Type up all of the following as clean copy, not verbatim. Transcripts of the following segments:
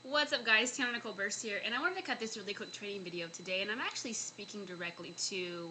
What's up guys, Tiana Nicole Burst here, and I wanted to cut this really quick training video today, and I'm actually speaking directly to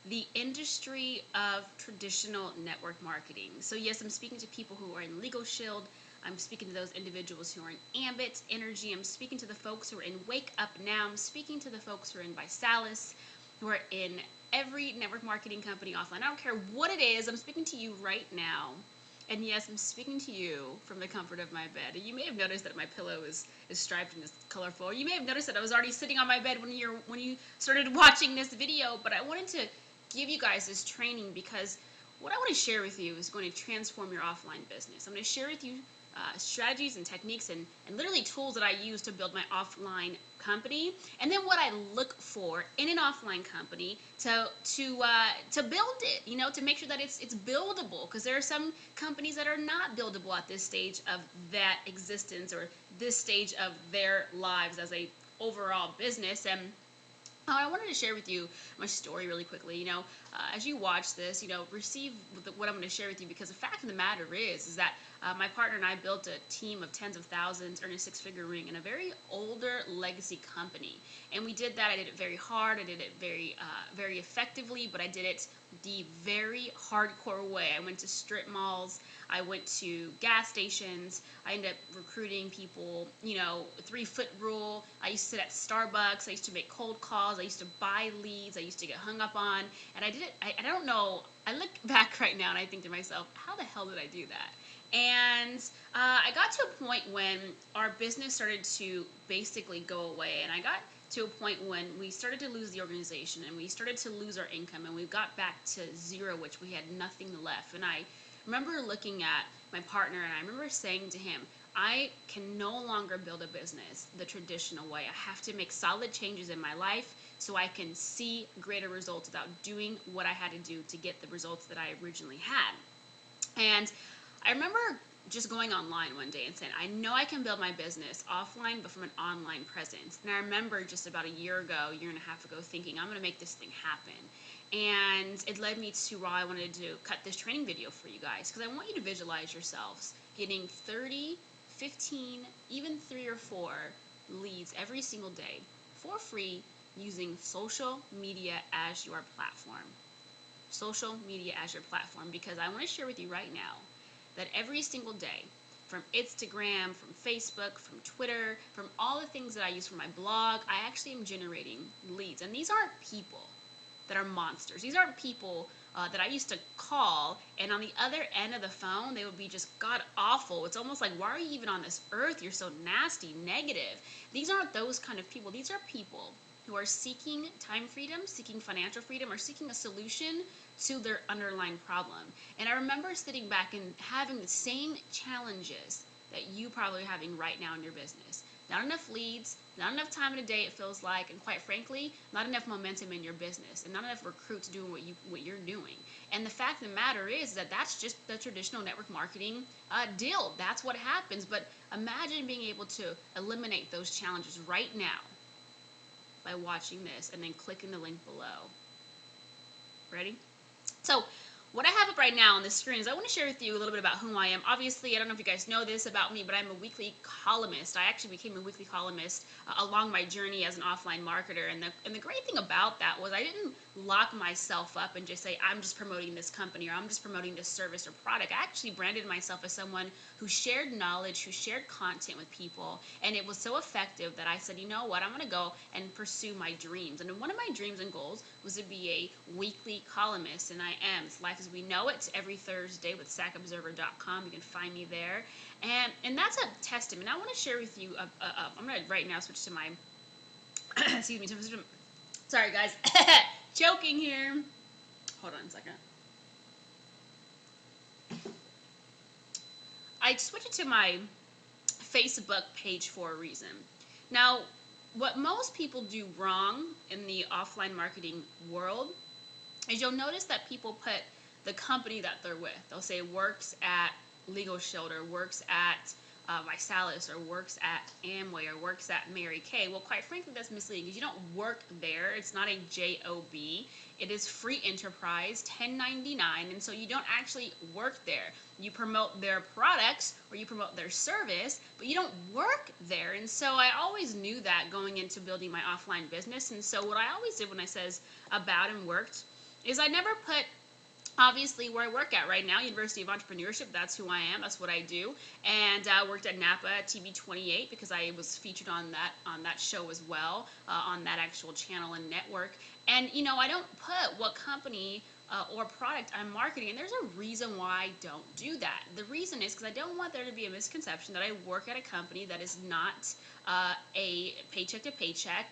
the industry of traditional network marketing. So yes, I'm speaking to people who are in Legal Shield, I'm speaking to those individuals who are in Ambit, Energy, I'm speaking to the folks who are in Wake Up Now, I'm speaking to the folks who are in Visalis, who are in every network marketing company offline. I don't care what it is, I'm speaking to you right now. And yes, I'm speaking to you from the comfort of my bed. And you may have noticed that my pillow is striped and is colorful. You may have noticed that I was already sitting on my bed when you started watching this video. But I wanted to give you guys this training because what I want to share with you is going to transform your offline business. I'm going to share with you strategies and techniques and literally tools that I use to build my offline company, and then what I look for in an offline company to build it, to make sure that it's buildable, because there are some companies that are not buildable at this stage of that existence or this stage of their lives as a overall business. And I wanted to share with you my story really quickly. As you watch this, receive what I'm going to share with you, because the fact of the matter is that my partner and I built a team of tens of thousands, earned a six-figure ring in a very older legacy company. And we did that. I did it very hard. I did it very effectively, but I did it the very hardcore way. I went to strip malls. I went to gas stations. I ended up recruiting people, 3-foot rule. I used to sit at Starbucks. I used to make cold calls. I used to buy leads. I used to get hung up on. And I did it, I don't know, I look back right now and I think to myself, how the hell did I do that? And I got to a point when our business started to basically go away, and I got to a point when we started to lose the organization and we started to lose our income, and we got back to zero, which we had nothing left. And I remember looking at my partner and I remember saying to him, I can no longer build a business the traditional way. I have to make solid changes in my life so I can see greater results without doing what I had to do to get the results that I originally had. And I remember just going online one day and saying, I know I can build my business offline, but from an online presence. And I remember just about a year and a half ago, thinking, I'm going to make this thing happen. And it led me to why I wanted to cut this training video for you guys, because I want you to visualize yourselves getting 30, 15, even 3 or 4 leads every single day for free using social media as your platform. Social media as your platform, because I want to share with you right now that every single day, from Instagram, from Facebook, from Twitter, from all the things that I use for my blog, I actually am generating leads. And these aren't people that are monsters. These aren't people that I used to call, and on the other end of the phone, they would be just god awful. It's almost like, why are you even on this earth? You're so nasty, negative. These aren't those kind of people. These are people who are seeking time freedom, seeking financial freedom, or seeking a solution to their underlying problem. And I remember sitting back and having the same challenges that you probably are having right now in your business. Not enough leads, not enough time in a day, it feels like, and quite frankly, not enough momentum in your business, and not enough recruits doing what you're doing. And the fact of the matter is that that's just the traditional network marketing deal. That's what happens. But imagine being able to eliminate those challenges right now by watching this and then clicking the link below. Ready? So what I have up right now on the screen is I want to share with you a little bit about who I am. Obviously, I don't know if you guys know this about me, but I'm a weekly columnist. I actually became a weekly columnist along my journey as an offline marketer. And the great thing about that was I didn't lock myself up and just say, I'm just promoting this company or I'm just promoting this service or product. I actually branded myself as someone who shared knowledge, who shared content with people. And it was so effective that I said, you know what, I'm going to go and pursue my dreams. And one of my dreams and goals was to be a weekly columnist, and I am. It's Life as We Know It, every Thursday with SackObserver.com. You can find me there. And that's a testament. I want to share with you, I'm going to right now switch to my, excuse me, sorry guys, joking here. Hold on a second. I switched it to my Facebook page for a reason. Now, what most people do wrong in the offline marketing world is you'll notice that people put the company that they're with. They'll say works at Legal Shield or works at Visalis or works at Amway or works at Mary Kay. Well, quite frankly, that's misleading because you don't work there. It's not a job. It is free enterprise, 1099, and so you don't actually work there. You promote their products or you promote their service, but you don't work there. And so I always knew that going into building my offline business. And so what I always did when I says about and worked is I never put obviously where I work at right now, University of Entrepreneurship. That's who I am. That's what I do. And I worked at Napa TV 28 because I was featured on that show as well, on that actual channel and network. And I don't put what company or product I'm marketing, and there's a reason why I don't do that. The reason is because I don't want there to be a misconception that I work at a company that is not a paycheck to paycheck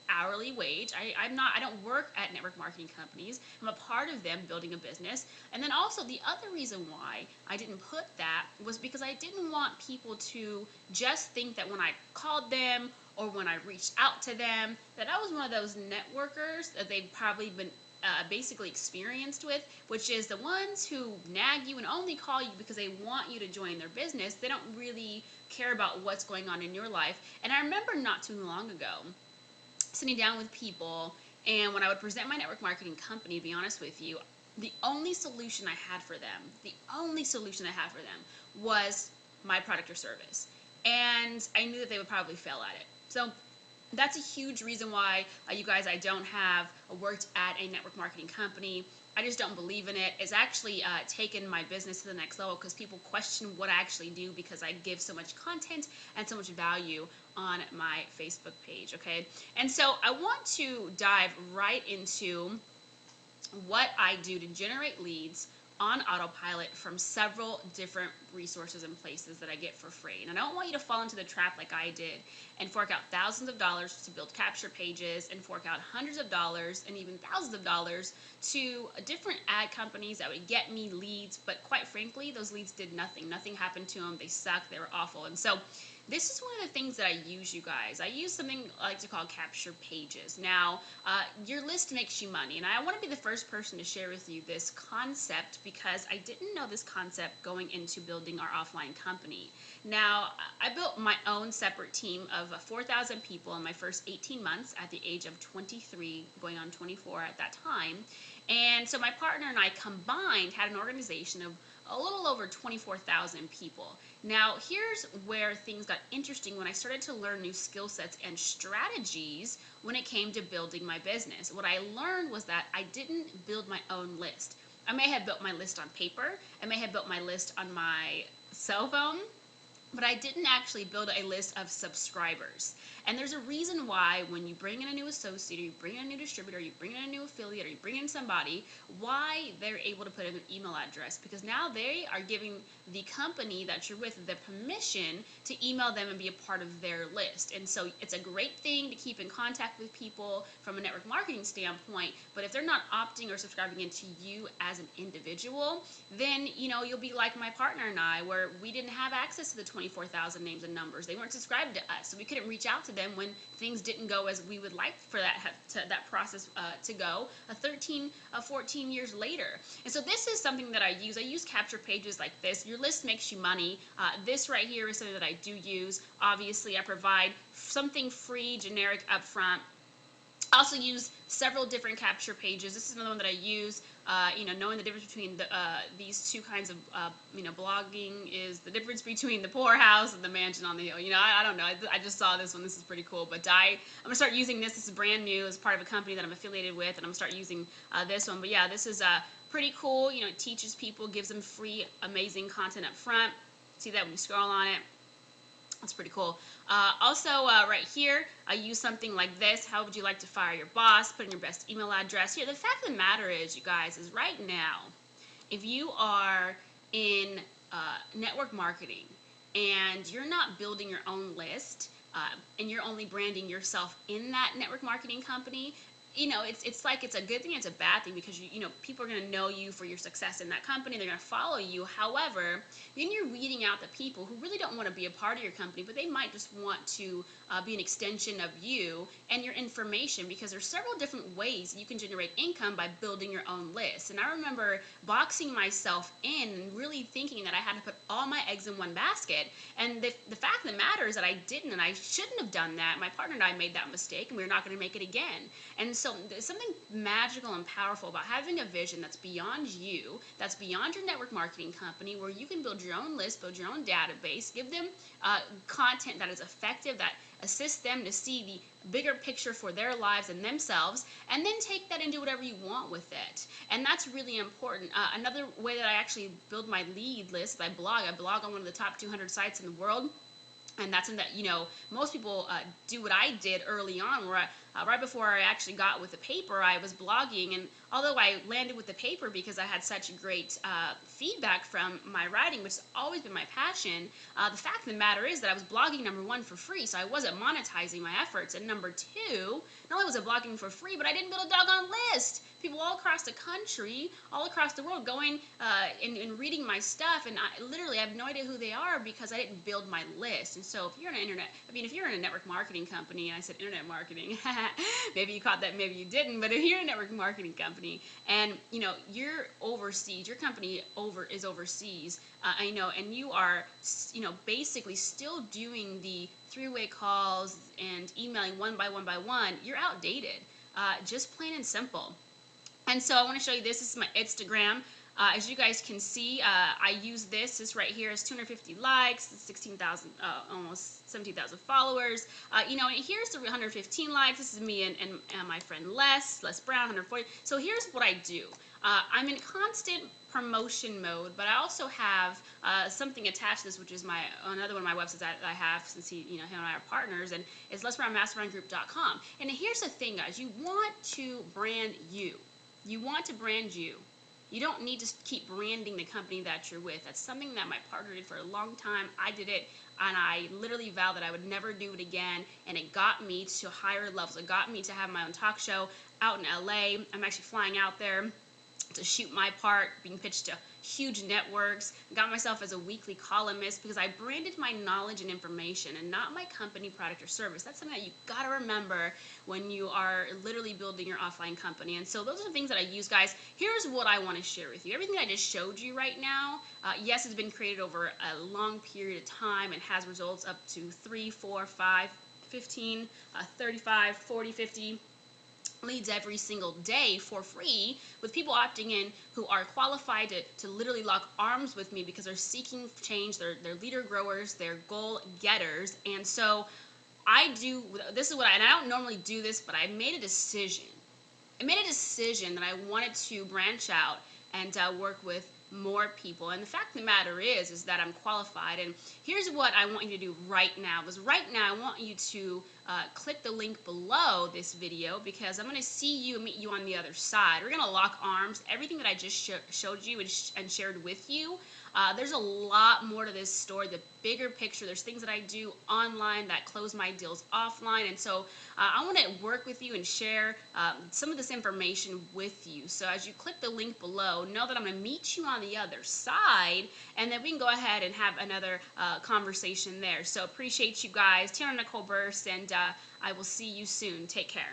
hourly wage. I don't work at network marketing companies. I'm a part of them building a business. And then also the other reason why I didn't put that was because I didn't want people to just think that when I called them or when I reached out to them that I was one of those networkers that they've probably been basically experienced with, which is the ones who nag you and only call you because they want you to join their business. They don't really care about what's going on in your life. And I remember not too long ago sitting down with people, and when I would present my network marketing company, to be honest with you, the only solution I had for them was my product or service. And I knew that they would probably fail at it. So that's a huge reason why, you guys, I don't have worked at a network marketing company. I just don't believe in it. It's actually taken my business to the next level because people question what I actually do because I give so much content and so much value on my Facebook page, okay? And so I want to dive right into what I do to generate leads on autopilot from several different resources and places that I get for free. And I don't want you to fall into the trap like I did and fork out thousands of dollars to build capture pages and fork out hundreds of dollars and even thousands of dollars to different ad companies that would get me leads. But quite frankly, those leads did nothing. Nothing happened to them. They sucked. They were awful. And so this is one of the things that I use, you guys. I use something I like to call capture pages. Now, your list makes you money, and I want to be the first person to share with you this concept because I didn't know this concept going into building our offline company. Now, I built my own separate team of 4,000 people in my first 18 months at the age of 23, going on 24 at that time. And so my partner and I combined had an organization of a little over 24,000 people. Now, here's where things got interesting when I started to learn new skill sets and strategies when it came to building my business. What I learned was that I didn't build my own list. I may have built my list on paper, I may have built my list on my cell phone, but I didn't actually build a list of subscribers. And there's a reason why when you bring in a new associate, or you bring in a new distributor, you bring in a new affiliate, or you bring in somebody, why they're able to put in an email address. Because now they are giving the company that you're with the permission to email them and be a part of their list. And so it's a great thing to keep in contact with people from a network marketing standpoint, but if they're not opting or subscribing into you as an individual, then you'll be like my partner and I, where we didn't have access to the 24,000 names and numbers. They weren't subscribed to us, so we couldn't reach out to them when things didn't go as we would like for that process to go 14 years later. And so this is something that I use capture pages like this. Your list makes you money. This right here is something that I do use. Obviously, I provide something free, generic, upfront. I also use several different capture pages. This is another one that I use. Knowing the difference between these two kinds of, blogging is the difference between the poorhouse and the mansion on the hill. I don't know. I just saw this one. This is pretty cool. But I'm going to start using this. This is brand new. It's part of a company that I'm affiliated with, and I'm going to start using this one. But yeah, this is pretty cool. It teaches people, gives them free, amazing content up front. See that when you scroll on it. That's pretty cool. Also, right here, I use something like this. How would you like to fire your boss? Put in your best email address. Here, the fact of the matter is, you guys, is right now, if you are in network marketing and you're not building your own list and you're only branding yourself in that network marketing company, it's like it's a good thing, it's a bad thing, because people are going to know you for your success in that company. They're going to follow you. However, then you're weeding out the people who really don't want to be a part of your company, but they might just want to be an extension of you and your information, because there's several different ways you can generate income by building your own list. And I remember boxing myself in and really thinking that I had to put all my eggs in one basket. And the fact of the matter is that I didn't, and I shouldn't have done that. My partner and I made that mistake, and we're not going to make it again. And so there's something magical and powerful about having a vision that's beyond you, that's beyond your network marketing company, where you can build your own list, build your own database, give them content that is effective, that assists them to see the bigger picture for their lives and themselves, and then take that and do whatever you want with it. And that's really important. Another way that I actually build my lead list, I blog on one of the top 200 sites in the world. And that's in that, most people do what I did early on, where right before I actually got with the paper, I was blogging. And although I landed with the paper because I had such great feedback from my writing, which has always been my passion, the fact of the matter is that I was blogging, number one, for free, so I wasn't monetizing my efforts. And number two, not only was I blogging for free, but I didn't build a doggone list. People all across the country, all across the world, going and reading my stuff, and I have no idea who they are because I didn't build my list. And so if you're in a network marketing company, and I said internet marketing, maybe you caught that, maybe you didn't, but if you're a network marketing company and you're overseas, your company is overseas, and you are basically still doing the three-way calls and emailing one by one, you're outdated, just plain and simple. And so I want to show you this. This is my Instagram. As you guys can see, I use this right here. It's 250 likes, 16,000, almost 17,000 followers. And here's the 115 likes. This is me and my friend Les Brown, 140. So here's what I do. I'm in constant promotion mode, but I also have something attached to this, which is another one of my websites that I have, since him and I are partners, and it's lesbrownmastermindgroup.com. And here's the thing, guys. You want to brand you. You want to brand you. You don't need to keep branding the company that you're with. That's something that my partner did for a long time. I did it, and I literally vowed that I would never do it again, and it got me to higher levels. It got me to have my own talk show out in LA. I'm actually flying out there to shoot my part, being pitched to huge networks. Got myself as a weekly columnist because I branded my knowledge and information and not my company, product, or service. That's something that you gotta remember when you are literally building your offline company. And so those are the things that I use, guys. Here's what I want to share with you. Everything I just showed you right now, yes, it's been created over a long period of time and has results up to 3, 4, 5, 15, 35, 40, 50 leads every single day for free, with people opting in who are qualified to literally lock arms with me because they're seeking change, they're leader growers, they're goal getters. And so this is what and I don't normally do this, but I made a decision. I made a decision that I wanted to branch out and work with more people. And the fact of the matter is that I'm qualified. And here's what I want you to do right now. Because right now I want you to click the link below this video, because I'm going to see you and meet you on the other side. We're going to lock arms. Everything that I just showed you and shared with you, there's a lot more to this story, the bigger picture. There's things that I do online that close my deals offline. And so I want to work with you and share some of this information with you. So as you click the link below, know that I'm going to meet you on the other side, and then we can go ahead and have another conversation there. So appreciate you guys. Tiana Nicole Burse, and I will see you soon. Take care.